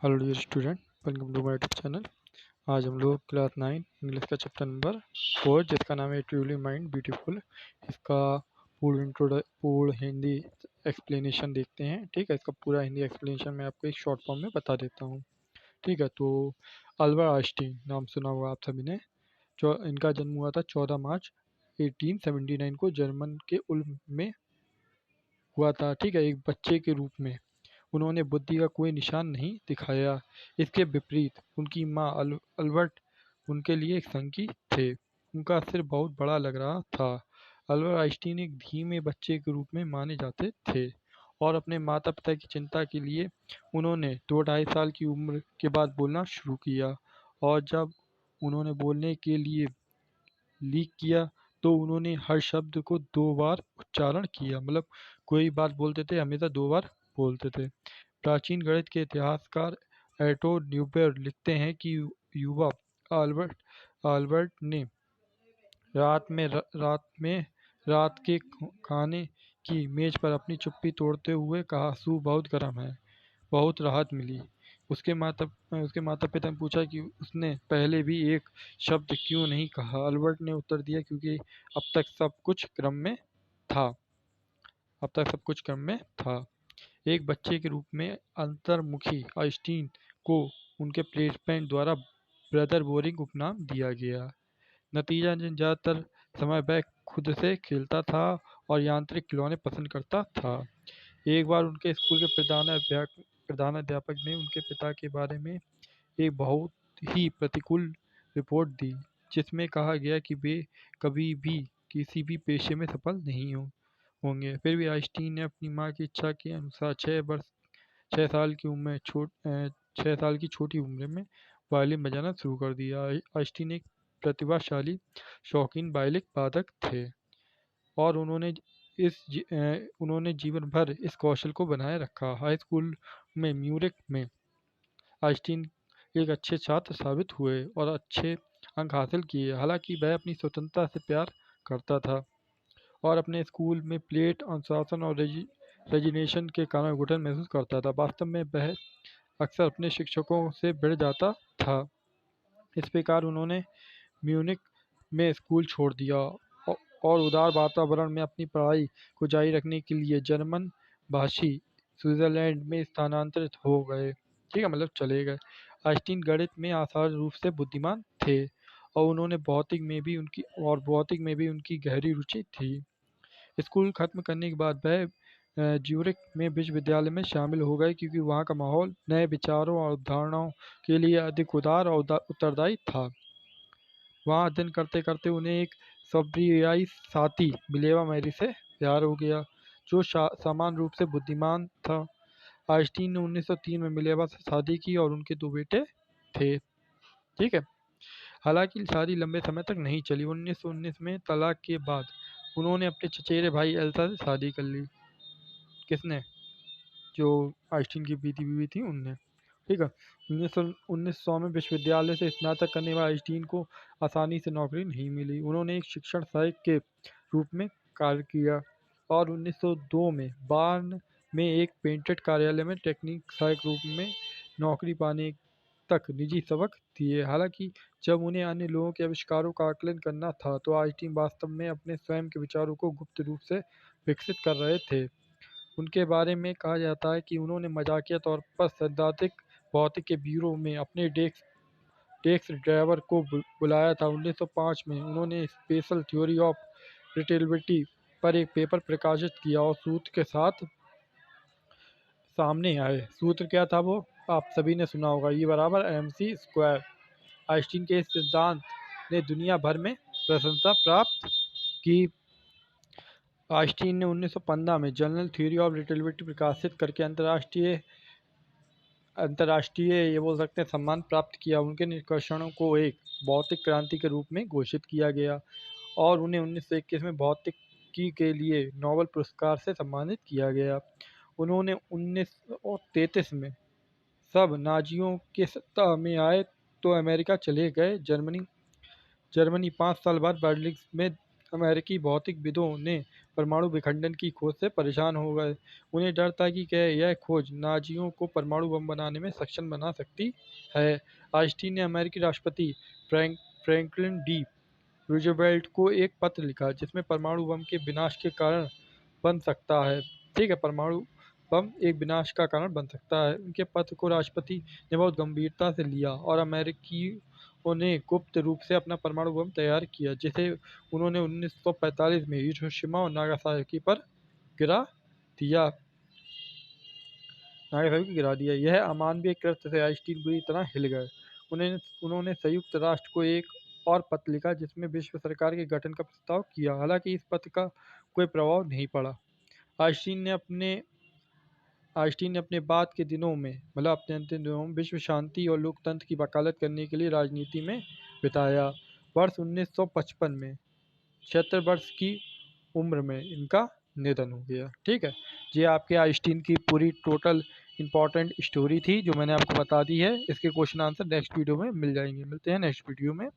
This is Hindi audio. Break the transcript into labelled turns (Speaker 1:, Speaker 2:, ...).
Speaker 1: Hello dear student, welcome to my YouTube channel. आज हम लोग क्लास 9 इंग्लिश का चैप्टर नंबर 4 जिसका नाम है ट्रूली माइंड ब्यूटीफुल, इसका पूर्ण हिंदी एक्सप्लेनेशन देखते हैं। ठीक है, इसका पूरा हिंदी एक्सप्लेनेशन मैं आपको एक शॉर्ट फॉर्म में बता देता हूँ। ठीक है, तो अल्बर्ट आइंस्टीन नाम सुना होगा आप सभी ने। जो इनका जन्म हुआ था 14 मार्च 1879 को जर्मन के उल्म में हुआ था। ठीक है, एक बच्चे के रूप में उन्होंने बुद्धि का कोई निशान नहीं दिखाया। इसके विपरीत उनकी माँ अल्बर्ट उनके लिए एक संगी थे। उनका सिर बहुत बड़ा लग रहा था। अल्बर्ट आइंस्टीन एक धीमे बच्चे के रूप में माने जाते थे और अपने माता पिता की चिंता के लिए उन्होंने 2 ढाई साल की उम्र के बाद बोलना शुरू किया। और जब उन्होंने बोलने के लिए लीक किया तो उन्होंने हर शब्द को 2 बार उच्चारण किया। मतलब कोई बात बोलते थे हमेशा 2 बार बोलते थे। प्राचीन गणित के इतिहासकार एटो न्यूबेर लिखते हैं कि युवा अल्बर्ट अल्बर्ट ने रात के खाने की मेज पर अपनी चुप्पी तोड़ते हुए कहा, सूप बहुत गर्म है। बहुत राहत मिली। उसके माता पिता ने पूछा कि उसने पहले भी एक शब्द क्यों नहीं कहा। अल्बर्ट ने उत्तर दिया, क्योंकि अब तक सब कुछ क्रम में था अब तक सब कुछ क्रम में था। एक बच्चे के रूप में अंतर्मुखी आइंस्टीन को उनके प्लेसमेंट द्वारा ब्रदर बोरिंग उपनाम दिया गया। नतीजा ज़्यादातर समय वह खुद से खेलता था और यांत्रिक खिलौने पसंद करता था। एक बार उनके स्कूल के प्रधानाध्यापक ने उनके पिता के बारे में एक बहुत ही प्रतिकूल रिपोर्ट दी, जिसमें कहा गया कि वे कभी भी किसी भी पेशे में सफल नहीं होंगे। फिर भी आइंस्टीन ने अपनी मां की इच्छा के अनुसार 6 साल की छोटी उम्र में वायलिन बजाना शुरू कर दिया। आइंस्टीन एक प्रतिभाशाली शौकीन वायलिन वादक थे और उन्होंने जीवन भर इस कौशल को बनाए रखा। हाई स्कूल में म्यूरिक में आइंस्टीन एक अच्छे छात्र साबित हुए और अच्छे अंक हासिल किए। हालांकि वह अपनी स्वतंत्रता से प्यार करता था और अपने स्कूल में प्लेट अनुशासन और रेजिग्नेशन के कारण घुटन महसूस करता था। वास्तव में वह अक्सर अपने शिक्षकों से भिड़ जाता था। इस प्रकार उन्होंने म्यूनिख में स्कूल छोड़ दिया और उदार वातावरण में अपनी पढ़ाई को जारी रखने के लिए जर्मन भाषी स्विट्जरलैंड में स्थानांतरित हो गए। ठीक है, मतलब चले गए। आइंस्टीन गणित में असाधारण रूप से बुद्धिमान थे और भौतिक में भी उनकी गहरी रुचि थी। स्कूल खत्म करने के बाद वह ज्यूरिख में विश्वविद्यालय में शामिल हो गए, क्योंकि वहाँ का माहौल नए विचारों और अवधारणाओं के लिए अधिक उदार और उत्तरदायी था। वहाँ अध्ययन करते करते उन्हें एक सर्बियाई साथी मिलेवा मैरी से प्यार हो गया, जो समान रूप से बुद्धिमान था। आइंस्टीन ने 1903 में मिलेवा से शादी की और उनके 2 बेटे थे। ठीक है, हालांकि शादी लंबे समय तक नहीं चली। 1919 में तलाक के बाद उन्होंने अपने चचेरे भाई एल्सा से शादी कर ली। किसने? जो आइंस्टीन की बीवी थी उनने। ठीक है, 1900 में विश्वविद्यालय से स्नातक करने वाले आइंस्टीन को आसानी से नौकरी नहीं मिली। उन्होंने एक शिक्षण सहायक के रूप में कार्य किया और 1902 में बार्न में एक पेटेंट कार्यालय में टेक्निक सहायक रूप में नौकरी पाने तक निजी सबक दिए। हालांकि जब उन्हें अन्य लोगों के आविष्कारों का आकलन करना था, तो आइंस्टीन वास्तव में अपने स्वयं के विचारों को गुप्त रूप से विकसित कर रहे थे। उनके बारे में कहा जाता है कि उन्होंने मजाकिया तौर पर सैद्धांतिक भौतिकी के ब्यूरो में अपने डेस्क ड्राइवर को बुलाया था। 1905 में उन्होंने स्पेशल थ्योरी ऑफ रिलेटिविटी पर एक पेपर प्रकाशित किया और सूत्र के साथ सामने आए। सूत्र क्या था वो? आप सभी ने सुना होगा, E बराबर mc स्क्वायर। आइंस्टीन के इस सिद्धांत ने दुनिया भर में प्रशंसा प्राप्त की। आइंस्टीन ने 1915 में जनरल थ्योरी ऑफ रिलेटिविटी प्रकाशित करके अंतर्राष्ट्रीय ये बोल सकते हैं सम्मान प्राप्त किया। उनके निष्कर्षणों को एक भौतिक क्रांति के रूप में घोषित किया गया और उन्हें 1921 में भौतिकी के लिए नोबेल पुरस्कार से सम्मानित किया गया। उन्होंने 1933 में सब नाजियों के सत्ता में आए तो अमेरिका चले गए। जर्मनी 5 साल बाद बर्लिन में अमेरिकी भौतिकविदों ने परमाणु विखंडन की खोज से परेशान हो गए। उन्हें डर था कि क्या यह खोज नाजियों को परमाणु बम बनाने में सक्षम बना सकती है। आइंस्टीन ने अमेरिकी राष्ट्रपति फ्रैंकलिन डी रूजवेल्ट को एक पत्र लिखा जिसमें परमाणु बम के विनाश के कारण बन सकता है। ठीक है, परमाणु बम एक विनाश का कारण बन सकता है। उनके पत्र को राष्ट्रपति ने बहुत गंभीरता से लिया और अमेरिकियों ने गुप्त रूप से अपना परमाणु बम तैयार किया, जिसे उन्होंने 1945 में हिरोशिमा और नागासाकी पर गिरा दिया नागासाकी को गिरा दिया। यह अमानवीय कृत्य से आइंस्टीन बुरी तरह हिल गए। उन्हें उन्होंने संयुक्त राष्ट्र को एक और पत्र लिखा जिसमें विश्व सरकार के गठन का प्रस्ताव किया। हालांकि इस पत्र का कोई प्रभाव नहीं पड़ा। आइंस्टीन ने अपने आइंस्टीन ने अपने बाद के दिनों में मतलब अपने अंतिम दिनों में विश्व शांति और लोकतंत्र की वकालत करने के लिए राजनीति में बिताया। वर्ष 1955 में 76 वर्ष की उम्र में इनका निधन हो गया। ठीक है, ये आपके आइंस्टीन की पूरी टोटल इंपॉर्टेंट स्टोरी थी जो मैंने आपको बता दी है। इसके क्वेश्चन आंसर नेक्स्ट वीडियो में मिल जाएंगे। मिलते हैं नेक्स्ट वीडियो में।